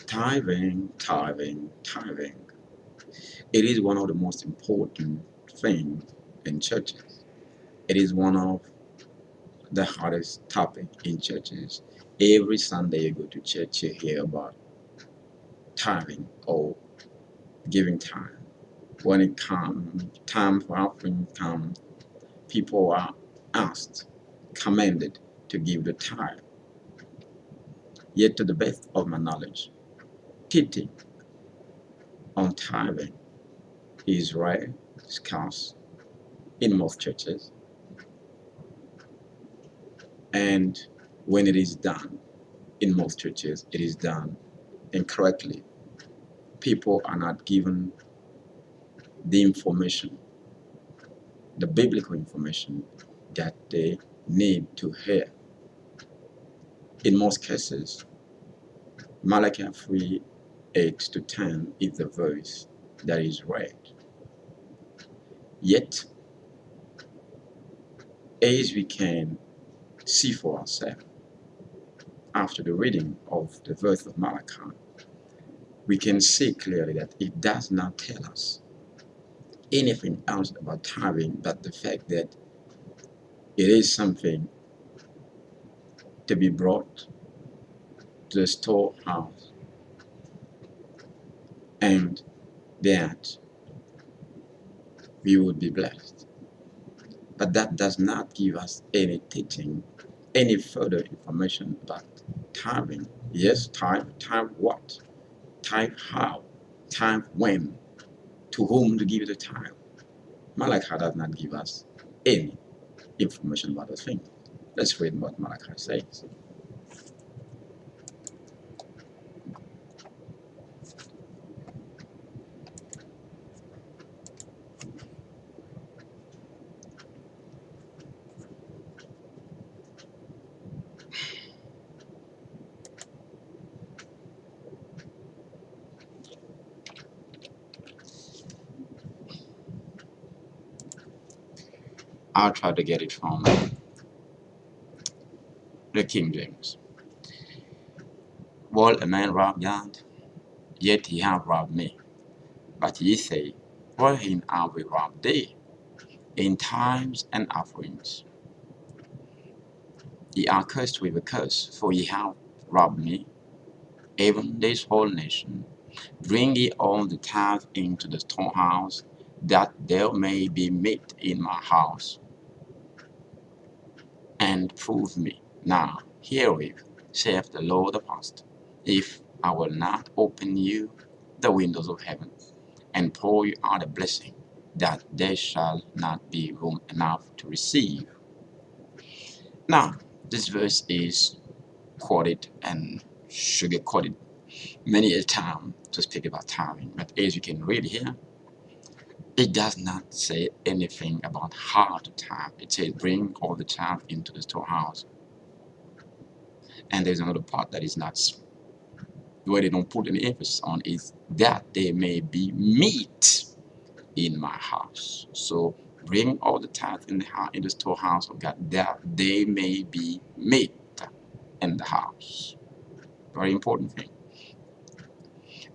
Tithing, tithing, tithing. It is one of the most important things in churches. It is one of the hardest topic in churches. Every Sunday you go to church, you hear about tithing or giving time. When it comes, time for offering comes, people are asked, commanded to give the tithe. Yet to the best of my knowledge, teaching on tithing is rare, scarce in most churches, and when it is done in most churches, it is done incorrectly. People are not given the information, the biblical information that they need to hear. In most cases, Malachi 3 8 to 10 is the verse that is read. Yet, as we can see for ourselves, after the reading of the verse of Malachi, we can see clearly that it does not tell us anything else about tithing but the fact that it is something to be brought to the storehouse and that we would be blessed. But that does not give us any teaching, any further information about tithing. Yes, tithe, tithe what? Tithe how? Tithe when? To whom to give the tithe? Malachi does not give us any information about the thing. Let's read what Malachi says. I'll try to get it from the King James. Will a man rob God? Yet he hath robbed me. But ye say, wherein are we robbed thee? In tithes and offerings. Ye are cursed with a curse, for ye have robbed me, even this whole nation. Bring ye all the tithe into the storehouse, that there may be meat in my house, and prove me now herewith, saith the Lord of hosts, if I will not open you the windows of heaven, and pour you out a blessing, that there shall not be room enough to receive. Now, this verse is quoted and sugar quoted many a time to speak about tithing, but as you can read here, it does not say anything about how to tithe. It says bring all the tithe into the storehouse. And there's another part that is not, where they don't put any emphasis on, is that there may be meat in my house. So bring all the tithe in the storehouse of God, that there may be meat in the house. Very important thing.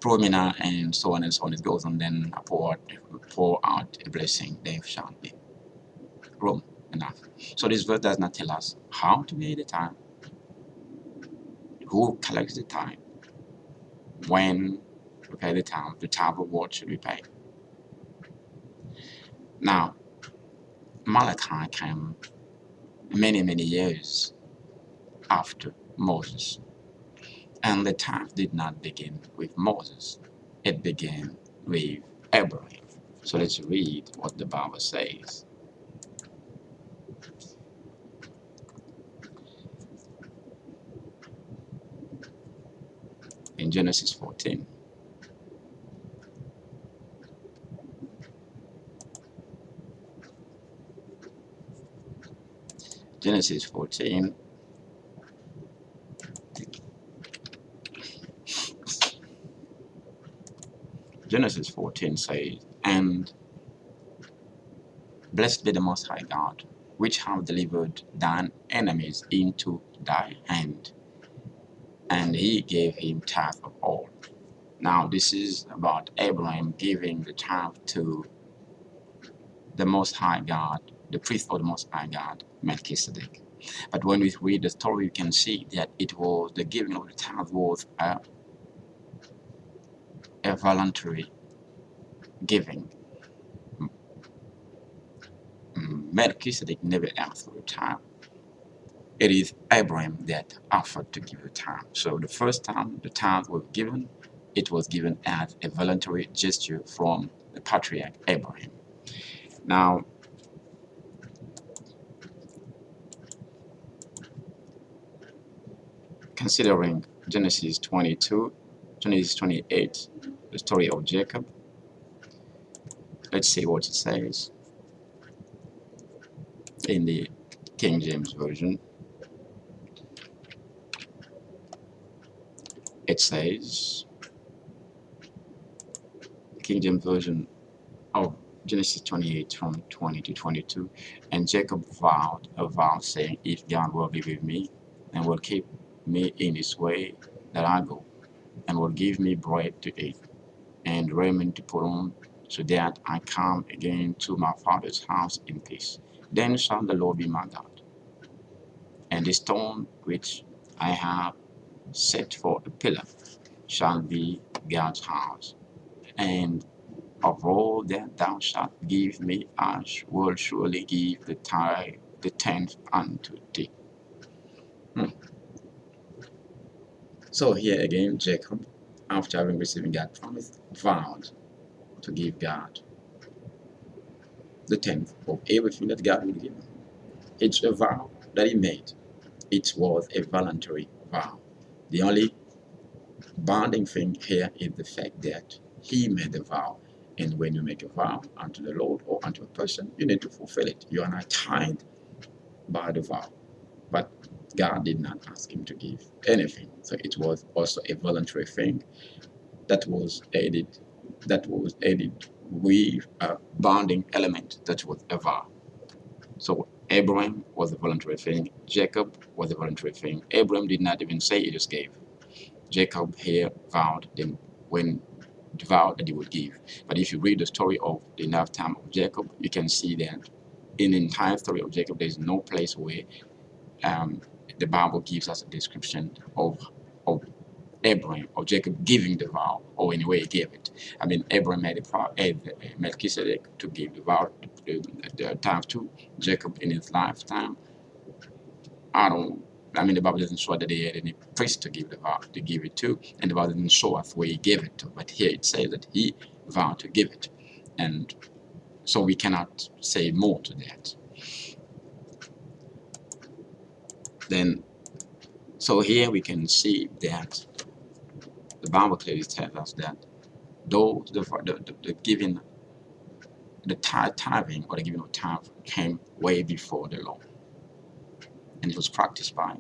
Promina and so on and so on. It goes on, then pour out a blessing, there shall be room enough. So this verse does not tell us how to pay the tithe, who collects the tithe, when to pay the tithe, the type of what should we pay. Now, Malachi came many years after Moses. And the tithe did not begin with Moses. It began with Abraham. So let's read what the Bible says. In Genesis 14. Genesis 14. Genesis 14 says, and blessed be the Most High God, which have delivered thine enemies into thy hand. And he gave him tithe of all. Now, this is about Abraham giving the tithe to the Most High God, the priest of the Most High God, Melchizedek. But when we read the story, you can see that it was the giving of the tithe was a voluntary giving. Melchizedek never asked for the tithe. It is Abraham that offered to give the tithe. So the first time the tithe was given, it was given as a voluntary gesture from the patriarch Abraham. Now, considering Genesis 22, Genesis 28, the story of Jacob, let's see what it says in the King James Version. It says, King James Version of Genesis 28 from 20 to 22, and Jacob vowed a vow saying, if God will be with me and will keep me in this way that I go, and will give me bread to eat and raiment to put on, so that I come again to my father's house in peace, then shall the Lord be my God, and the stone which I have set for a pillar shall be God's house, and of all that thou shalt give me, I will surely give the tithe, the tenth unto thee. So here again, Jacob, after having received God's promise, vowed to give God the tenth of everything that God would give him. It's a vow that he made. It was a voluntary vow. The only binding thing here is the fact that he made the vow. And when you make a vow unto the Lord or unto a person, you need to fulfill it. You are not tied by the vow. But God did not ask him to give anything. So it was also a voluntary thing that was added with a bonding element that was a vow. So Abraham was a voluntary thing. Jacob was a voluntary thing. Abraham did not even say he just gave. Jacob here vowed then when vowed that he would give. But if you read the story of the lifetime of Jacob, you can see that in the entire story of Jacob, there is no place where the Bible gives us a description of Abraham or Jacob giving the vow, or anyway he gave it. I mean, Abraham had Melchizedek to give the vow, the tithe to Jacob in his lifetime. The Bible doesn't show that they had any priest to give the vow, to give it to, and the Bible doesn't show us where he gave it to. But here it says that he vowed to give it, and so we cannot say more to that. Then, so here we can see that the Bible clearly tells us that though the giving, the tithing or the giving of tithe came way before the law, and it was practiced by,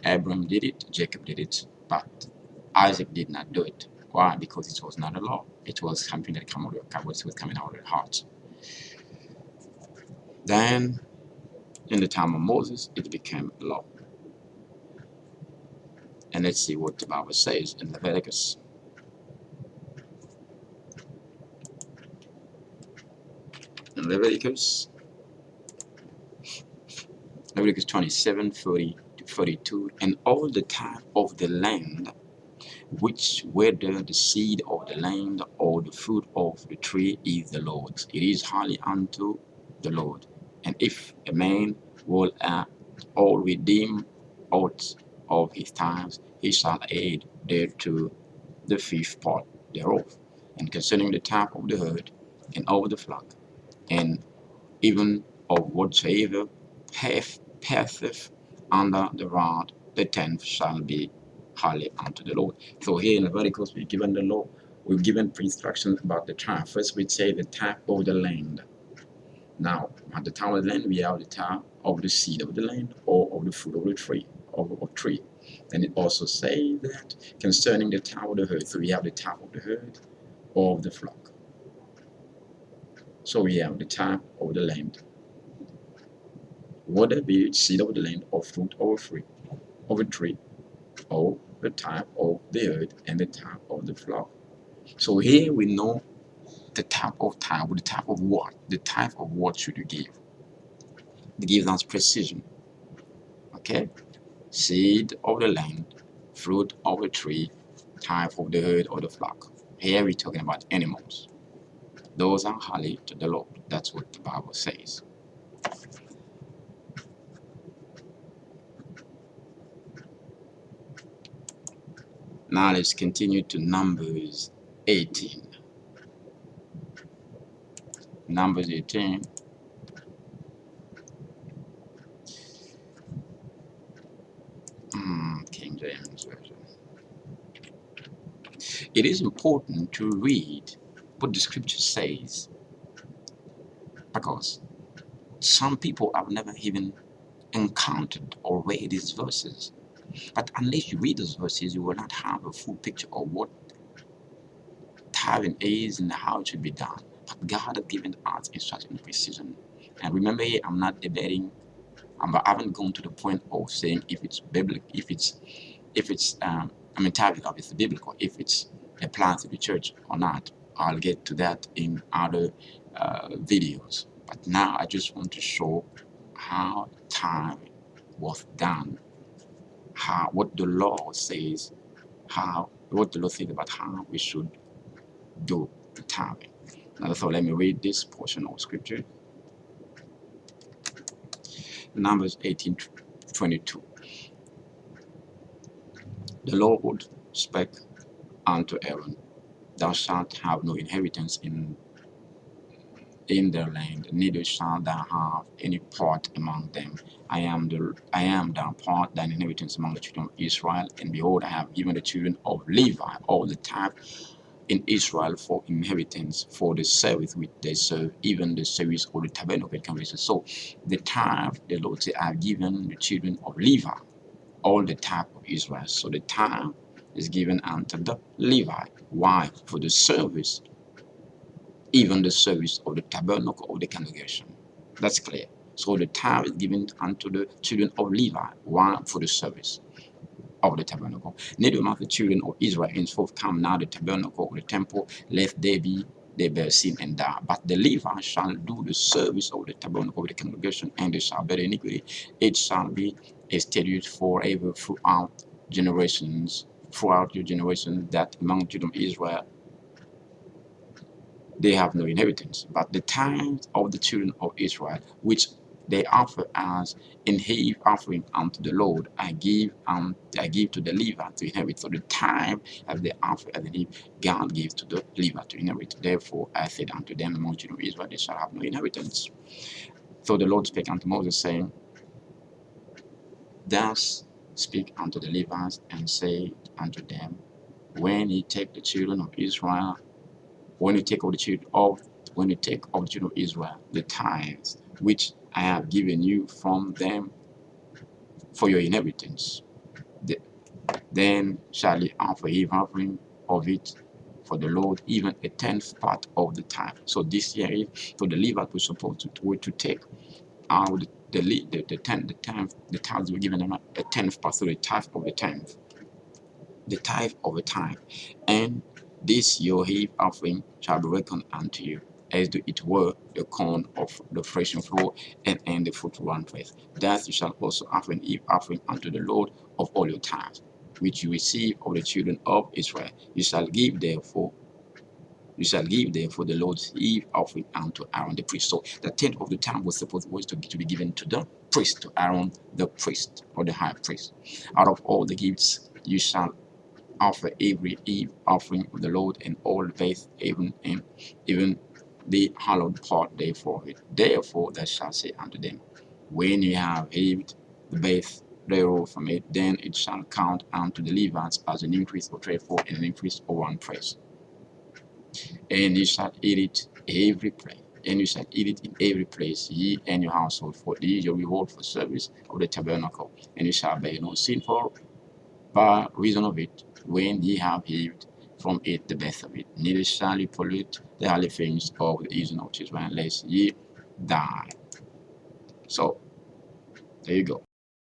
Abraham did it, Jacob did it, but Isaac did not do it. Why? Because it was not a law. It was something that was coming out of the heart. Then, in the time of Moses, it became law. And let's see what the Bible says in Leviticus. In Leviticus 27:30 to 42, and all the tithe of the land, which whether the seed of the land or the fruit of the tree is the Lord's, it is holy unto the Lord. And if a man will add or redeem out of his tithes, he shall add thereto the fifth part thereof. And concerning the tithe of the herd and of the flock, and even of whatsoever passeth under the rod, the tenth shall be holy unto the Lord. So here in Leviticus, we're given the law, we're given instructions about the tithe. First, we say the tithe of the land. Now, at the tithe of the land, we have the tithe of the seed of the land or of the fruit of the tree, of tree. And it also says that concerning the tithe of the herd, so we have the tithe of the herd or of the flock. So we have the tithe of the land, whether it be seed of the land or fruit of a tree or the type of the herd and the type of the flock. So here we know the type of tithe, the type of what? The type of what should you give? It gives us precision. Okay? Seed of the land, fruit of the tree, type of the herd or the flock. Here we're talking about animals. Those are holy to the Lord. That's what the Bible says. Now let's continue to Numbers 18. Numbers 18. King James Version. It is important to read what the scripture says because some people have never even encountered or read these verses. But unless you read those verses, you will not have a full picture of what tithing is and how it should be done. But God has given us instruction and precision. And remember here, I'm not debating. I haven't gone to the point of saying if it's biblical, tithing obviously biblical, if it's applied to the church or not. I'll get to that in other videos. But now I just want to show how tithing was done, what the law says, what the law says about how we should do the tithing. Now, so let me read this portion of scripture. Numbers 18:22. The Lord spake unto Aaron, Thou shalt have no inheritance in their land, neither shalt thou have any part among them. I am thy part, thine inheritance among the children of Israel. And behold, I have given the children of Levi all the tithe in Israel for inheritance, for the service which they serve, even the service of the tabernacle convention. So the tithe, the Lord said, I have given the children of Levi all the tithe of Israel. So the tithe is given unto the Levi. Why? For the service, even the service of the tabernacle of the congregation. That's clear. So the tithe is given unto the children of Levi. Why? For the service of the tabernacle. Neither among the children of Israel henceforth come now the tabernacle of the temple, lest they bear sin and die. But the Levites shall do the service of the tabernacle of the congregation, and they shall bear iniquity. It shall be a statute forever throughout your generations, that among the children of Israel they have no inheritance. But the tithes of the children of Israel, which they offer as an heave offering unto the Lord, I give to the Levite to inherit. So the tithe as they offer as an heave, God gives to the Levite to inherit. Therefore I said unto them, among the children of Israel, they shall have no inheritance. So the Lord spake unto Moses, saying, Thus speak unto the Levites, and say unto them, when ye take the children of Israel, when you take of the children of Israel, the tithes which I have given you from them for your inheritance, then shall ye offer heave offering of it for the Lord, even a tenth part of the tithe. So this year, so the Levite was supposed to take out the tithes were given them a tenth part, so the tithe of the tenth, and this your heave offering shall be reckoned unto you, as though it were the corn of the threshing floor, and the fruit one place. Thus you shall also offer an heave offering unto the Lord of all your tithes, which you receive of the children of Israel. You shall give therefore the Lord's heave offering unto Aaron the priest. So the tenth of the time was supposed to be given to the priest, to Aaron the priest, or the high priest. Out of all the gifts you shall offer every eve offering of the Lord, and all faith, even the hallowed part therefore it. Therefore thou shalt say unto them, when ye have heaved the base thereof from it, then it shall count unto the Levites as an increase of 34 and an increase of 1 place. And ye shall eat it every place. And you shall eat it in every place, ye and your household, for this is your reward for service of the tabernacle. And you shall bear no sin for by reason of it, when ye have heaved from it the best of it. Neither shall ye pollute the holy things of the Israel of Israel, unless ye die. So, there you go.